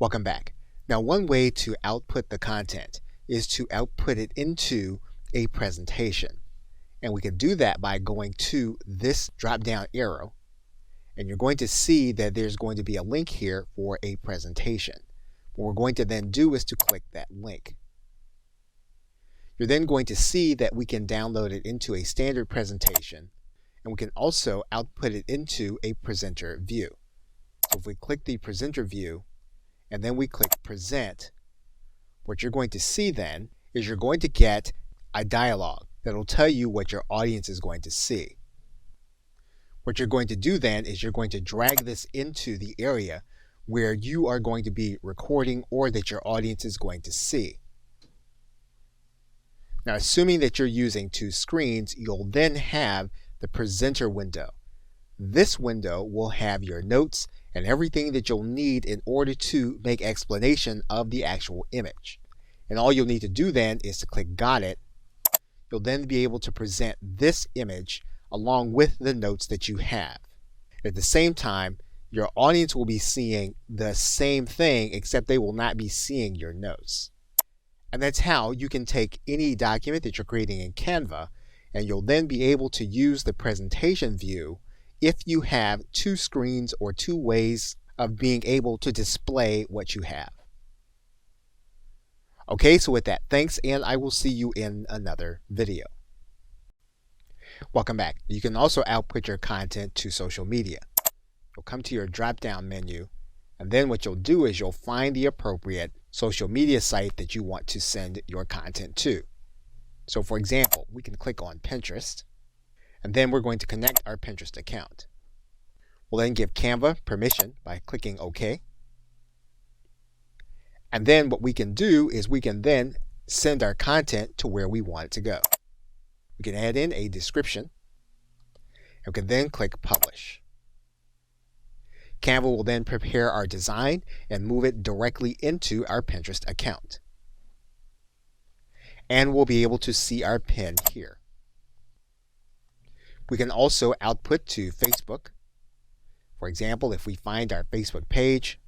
Welcome back. Now, one way to output the content is to output it into a presentation. And we can do that by going to this drop-down arrow, and you're going to see that there's going to be a link here for a presentation. What we're going to then do is to click that link. You're then going to see that we can download it into a standard presentation, and we can also output it into a presenter view. So if we click the presenter view, and then we click present, what you're going to see then is you're going to get a dialog that will tell you what your audience is going to see. What you're going to do then is you're going to drag this into the area where you are going to be recording or that your audience is going to see. Now, assuming that you're using two screens, you'll then have the presenter window. This window will have your notes and everything that you'll need in order to make explanation of the actual image. And all you'll need to do then is to click Got It. You'll then be able to present this image along with the notes that you have. At the same time, your audience will be seeing the same thing, except they will not be seeing your notes. And that's how you can take any document that you're creating in Canva, and you'll then be able to use the presentation view if you have two screens or two ways of being able to display what you have. Okay, so with that, thanks, and I will see you in another video. Welcome back. You can also output your content to social media. You'll come to your drop-down menu, and then what you'll do is you'll find the appropriate social media site that you want to send your content to. So for example, we can click on Pinterest, and then we're going to connect our Pinterest account. We'll then give Canva permission by clicking OK. And then what we can do is we can then send our content to where we want it to go. We can add in a description, and we can then click Publish. Canva will then prepare our design and move it directly into our Pinterest account. And we'll be able to see our pin here. We can also output to Facebook. For example, if we find our Facebook page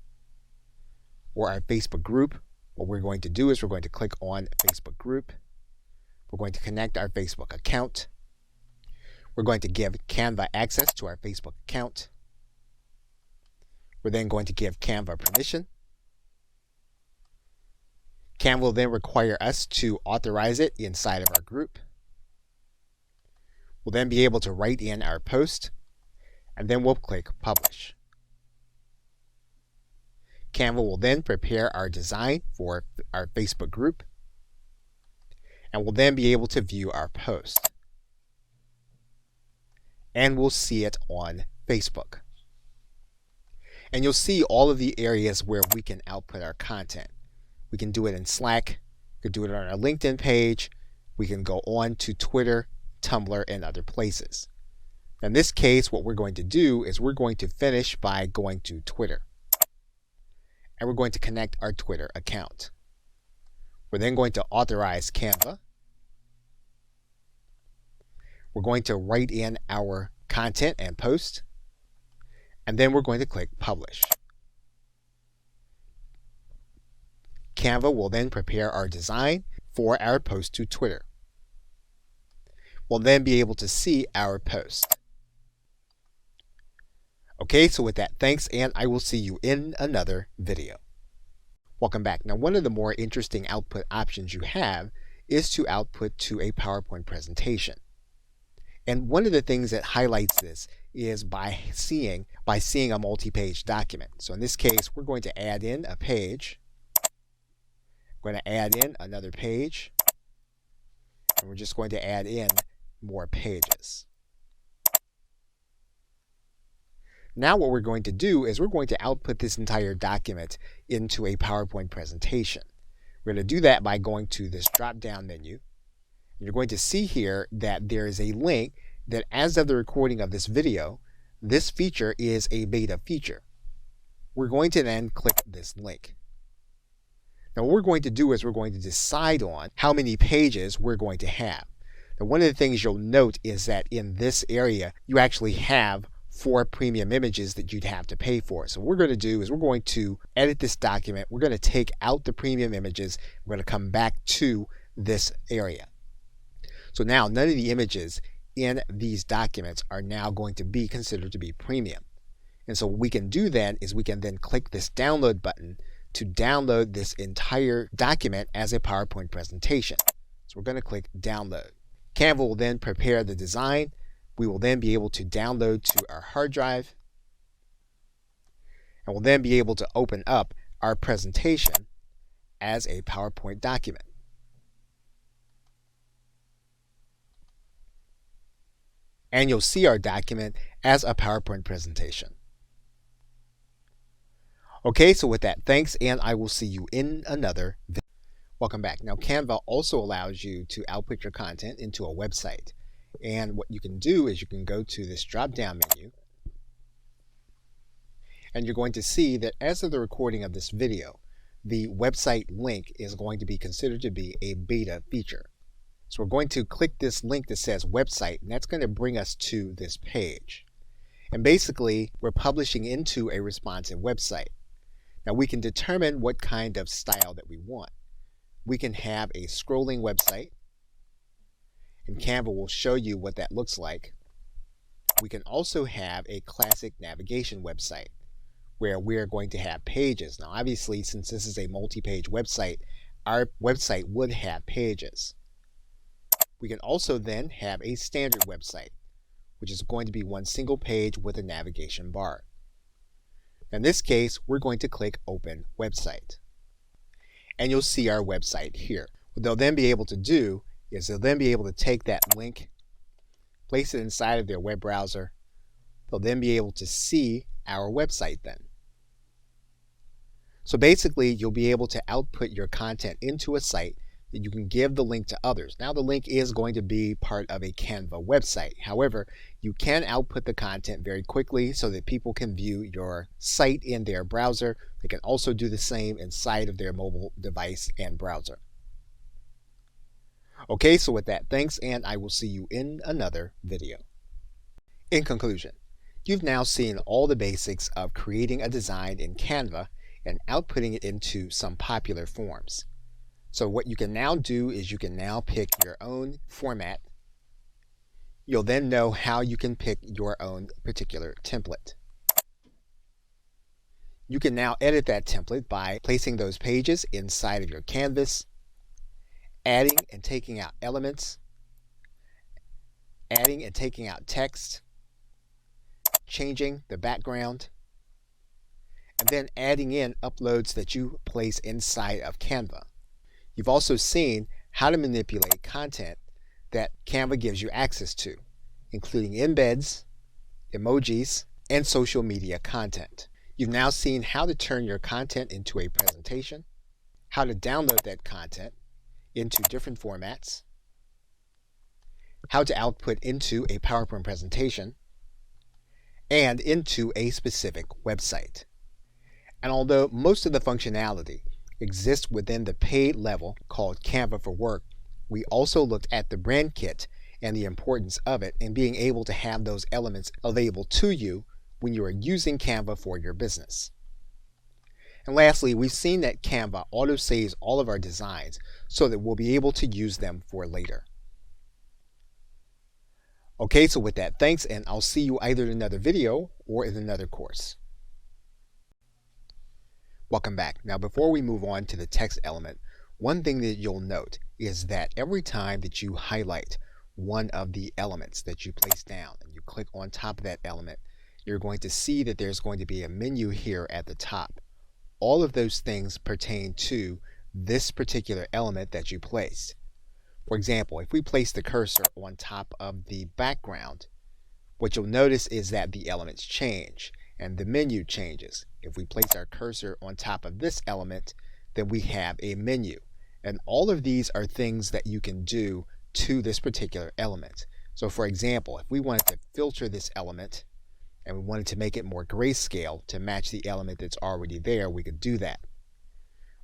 or our Facebook group, what we're going to do is we're going to click on Facebook group. We're going to connect our Facebook account. We're going to give Canva access to our Facebook account. We're then going to give Canva permission. Canva will then require us to authorize it inside of our group. We'll then be able to write in our post, and then we'll click Publish. Canva will then prepare our design for our Facebook group, and we'll then be able to view our post. And we'll see it on Facebook. And you'll see all of the areas where we can output our content. We can do it in Slack, we can do it on our LinkedIn page, we can go on to Twitter, Tumblr, and other places. In this case, what we're going to do is we're going to finish by going to Twitter. And we're going to connect our Twitter account. We're then going to authorize Canva. We're going to write in our content and post. And then we're going to click Publish. Canva will then prepare our design for our post to Twitter. We'll then be able to see our post. Okay, so with that, thanks, and I will see you in another video. Welcome back. Now, one of the more interesting output options you have is to output to a PowerPoint presentation. And one of the things that highlights this is by seeing a multi-page document. So in this case, we're going to add in a page. We're going to add in another page. And we're just going to add in more pages. Now what we're going to do is we're going to output this entire document into a PowerPoint presentation. We're going to do that by going to this drop-down menu. You're going to see here that there is a link that as of the recording of this video, this feature is a beta feature. We're going to then click this link. Now what we're going to do is we're going to decide on how many pages we're going to have. Now one of the things you'll note is that in this area, you actually have for premium images that you'd have to pay for. So what we're going to do is we're going to edit this document. We're going to take out the premium images. We're going to come back to this area. So now none of the images in these documents are now going to be considered to be premium. And so what we can do then is we can then click this download button to download this entire document as a PowerPoint presentation. So we're going to click download. Canva will then prepare the design. We will then be able to download to our hard drive, and we'll then be able to open up our presentation as a PowerPoint document. And you'll see our document as a PowerPoint presentation. Okay, so with that, thanks, and I will see you in another video. Welcome back. Now, Canva also allows you to output your content into a website. And what you can do is you can go to this drop-down menu, and you're going to see that as of the recording of this video, the website link is going to be considered to be a beta feature. So we're going to click this link that says website, and that's going to bring us to this page. And basically, we're publishing into a responsive website. Now we can determine what kind of style that we want. We can have a scrolling website, and Canva will show you what that looks like. We can also have a classic navigation website where we're going to have pages. Now obviously, since this is a multi-page website, our website would have pages. We can also then have a standard website, which is going to be one single page with a navigation bar. In this case, we're going to click Open Website. And you'll see our website here. What they'll then be able to do is they'll then be able to take that link, place it inside of their web browser. They'll then be able to see our website then. So basically, you'll be able to output your content into a site that you can give the link to others. Now the link is going to be part of a Canva website. However, you can output the content very quickly so that people can view your site in their browser. They can also do the same inside of their mobile device and browser. Okay, so with that, thanks, and I will see you in another video. In conclusion, you've now seen all the basics of creating a design in Canva and outputting it into some popular forms. So what you can now do is you can now pick your own format. You'll then know how you can pick your own particular template. You can now edit that template by placing those pages inside of your canvas, adding and taking out elements, adding and taking out text, changing the background, and then adding in uploads that you place inside of Canva. You've also seen how to manipulate content that Canva gives you access to, including embeds, emojis, and social media content. You've now seen how to turn your content into a presentation, how to download that content into different formats, how to output into a PowerPoint presentation, and into a specific website. And although most of the functionality exists within the paid level called Canva for Work, we also looked at the brand kit and the importance of it and being able to have those elements available to you when you are using Canva for your business. And lastly, we've seen that Canva auto-saves all of our designs so that we'll be able to use them for later. Okay, so with that, thanks, and I'll see you either in another video or in another course. Welcome back. Now before we move on to the text element, one thing that you'll note is that every time that you highlight one of the elements that you place down and you click on top of that element, you're going to see that there's going to be a menu here at the top. All of those things pertain to this particular element that you placed. For example, if we place the cursor on top of the background, what you'll notice is that the elements change and the menu changes. If we place our cursor on top of this element, then we have a menu. And all of these are things that you can do to this particular element. So for example, if we wanted to filter this element and we wanted to make it more grayscale to match the element that's already there, we could do that.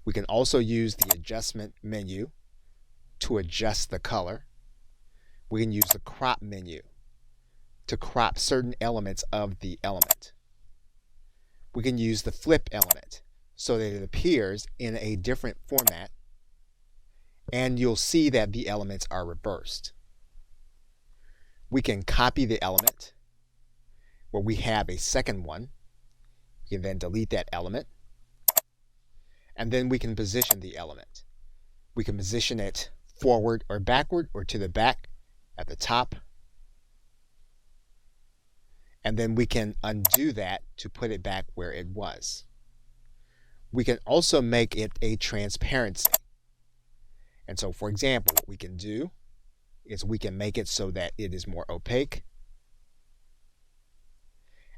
We can also use the adjustment menu to adjust the color. We can use the crop menu to crop certain elements of the element. We can use the flip element so that it appears in a different format, and you'll see that the elements are reversed. We can copy the element where we have a second one. You can then delete that element, and then we can position the element. We can position it forward or backward, or to the back, at the top, and then we can undo that to put it back where it was. We can also make it a transparency. And so, for example, what we can do is we can make it so that it is more opaque.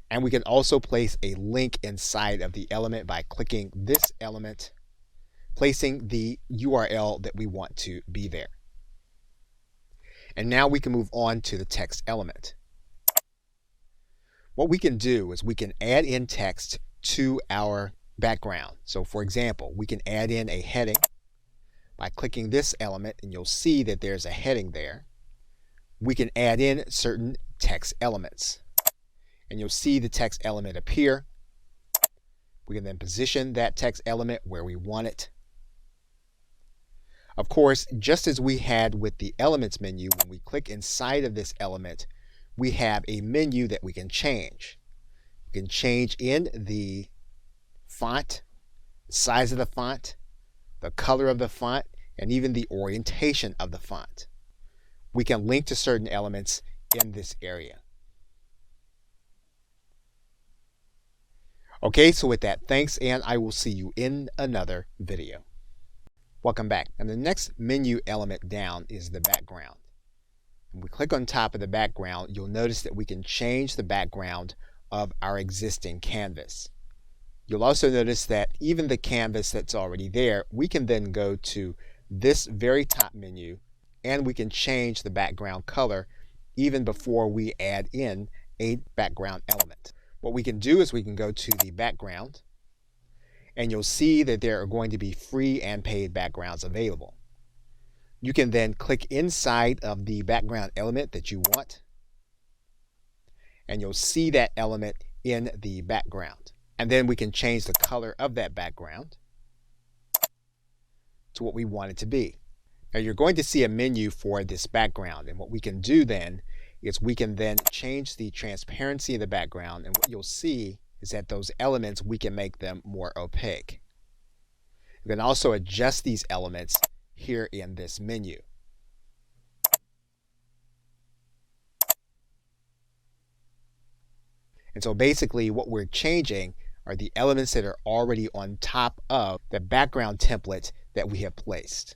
And we can also place a link inside of the element by clicking this element, placing the URL that we want to be there. And now we can move on to the text element. What we can do is we can add in text to our background. So for example, we can add in a heading by clicking this element, and you'll see that there's a heading there. We can add in certain text elements, and you'll see the text element appear. We can then position that text element where we want it. Of course, just as we had with the Elements menu, when we click inside of this element, we have a menu that we can change. We can change in the font, the size of the font, the color of the font, and even the orientation of the font. We can link to certain elements in this area. Okay, so with that, thanks, and I will see you in another video. Welcome back. And the next menu element down is the background. When we click on top of the background, you'll notice that we can change the background of our existing canvas. You'll also notice that even the canvas that's already there, we can then go to this very top menu and we can change the background color even before we add in a background element. What we can do is we can go to the background, and you'll see that there are going to be free and paid backgrounds available. You can then click inside of the background element that you want, and you'll see that element in the background. And then we can change the color of that background to what we want it to be. Now you're going to see a menu for this background, and what we can do then is we can then change the transparency of the background, and what you'll see is that those elements, we can make them more opaque. You can also adjust these elements here in this menu. And so basically what we're changing are the elements that are already on top of the background template that we have placed.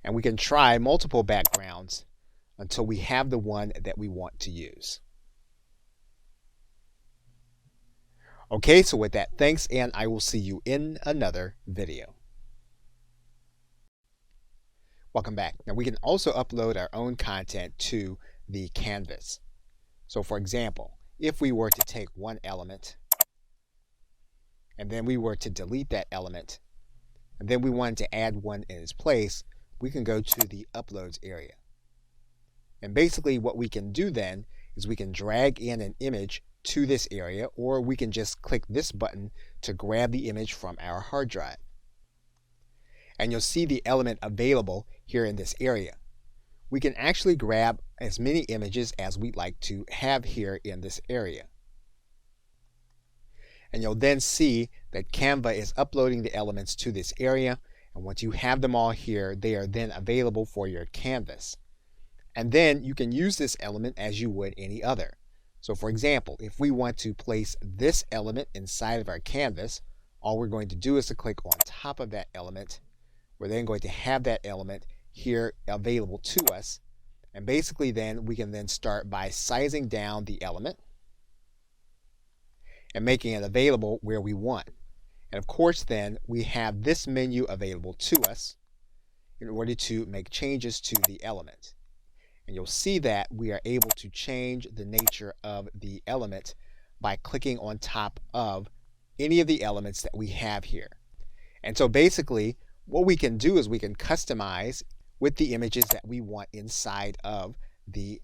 And we can try multiple backgrounds until we have the one that we want to use. Okay, so with that, thanks, and I will see you in another video. Welcome back. Now we can also upload our own content to the canvas. So for example, if we were to take one element and then we were to delete that element and then we wanted to add one in its place, we can go to the uploads area. And basically what we can do then is we can drag in an image to this area, or we can just click this button to grab the image from our hard drive. And you'll see the element available here in this area. We can actually grab as many images as we'd like to have here in this area. And you'll then see that Canva is uploading the elements to this area, and once you have them all here, they are then available for your canvas. And then you can use this element as you would any other. So for example, if we want to place this element inside of our canvas, all we're going to do is to click on top of that element. We're then going to have that element here available to us. And basically then we can then start by sizing down the element and making it available where we want. And of course then we have this menu available to us in order to make changes to the element. And you'll see that we are able to change the nature of the element by clicking on top of any of the elements that we have here. And so basically what we can do is we can customize with the images that we want inside of the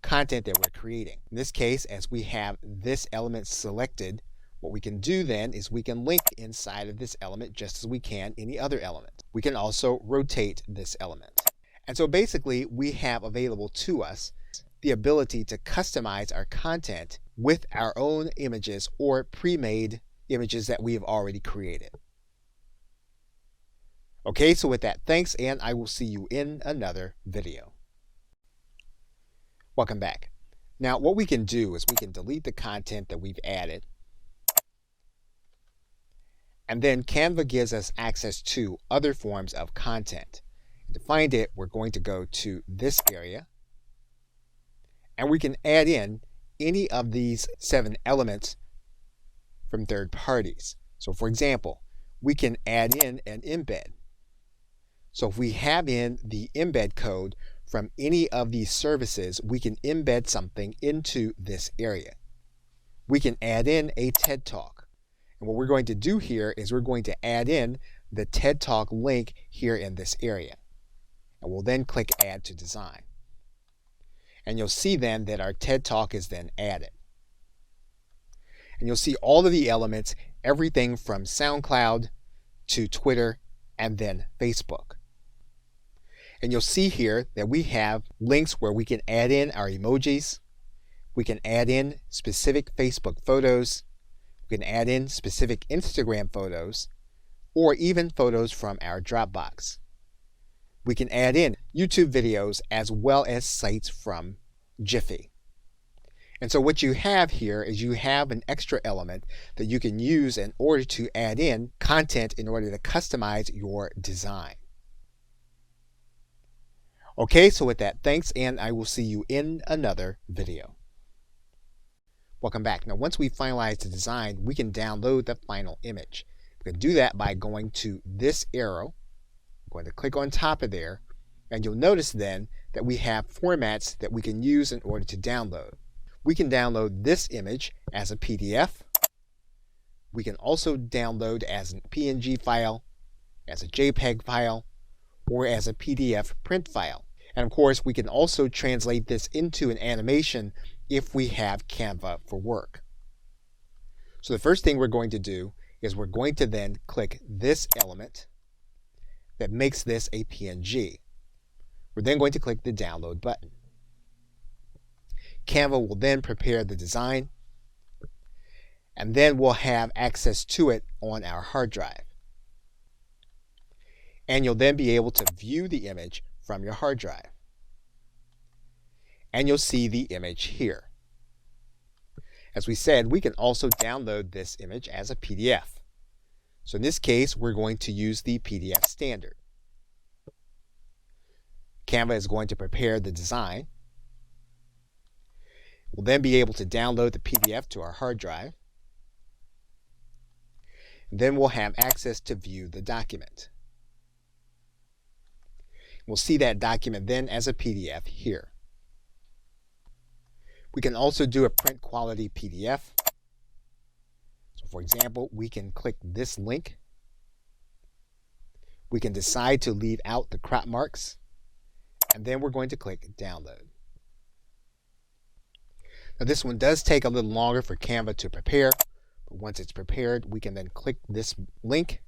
content that we're creating. In this case, as we have this element selected, what we can do then is we can link inside of this element just as we can any other element. We can also rotate this element. And so basically we have available to us the ability to customize our content with our own images or pre-made images that we have already created. Okay, so with that, thanks, and I will see you in another video. Welcome back. Now what we can do is we can delete the content that we've added, and then Canva gives us access to other forms of content. To find it, we're going to go to this area, and we can add in any of these 7 elements from third parties. So for example, we can add in an embed. So if we have in the embed code from any of these services, we can embed something into this area. We can add in a TED Talk. And what we're going to do here is we're going to add in the TED Talk link here in this area. And we'll then click Add to Design. And you'll see then that our TED Talk is then added. And you'll see all of the elements, everything from SoundCloud to Twitter and then Facebook. And you'll see here that we have links where we can add in our emojis, we can add in specific Facebook photos, we can add in specific Instagram photos, or even photos from our Dropbox. We can add in YouTube videos as well as sites from Jiffy. And so what you have here is you have an extra element that you can use in order to add in content in order to customize your design. Okay, so with that, thanks, and I will see you in another video. Welcome back. Now, once we finalize the design, we can download the final image. We can do that by going to this arrow. I'm going to click on top of there, and you'll notice then that we have formats that we can use in order to download. We can download this image as a PDF. We can also download as a PNG file, as a JPEG file, or as a PDF print file. And of course, we can also translate this into an animation if we have Canva for Work. So the first thing we're going to do is we're going to then click this element that makes this a PNG. We're then going to click the download button. Canva will then prepare the design, and then we'll have access to it on our hard drive. And you'll then be able to view the image from your hard drive. And you'll see the image here. As we said, we can also download this image as a PDF. So in this case, we're going to use the PDF standard. Canva is going to prepare the design. We'll then be able to download the PDF to our hard drive. And then we'll have access to view the document. We'll see that document then as a PDF here. We can also do a print quality PDF. So for example, we can click this link. We can decide to leave out the crop marks, and then we're going to click download. Now this one does take a little longer for Canva to prepare, but once it's prepared, we can then click this link.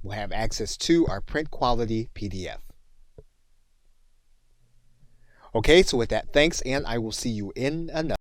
We'll have access to our print quality PDF. Okay, so with that, thanks, and I will see you in another.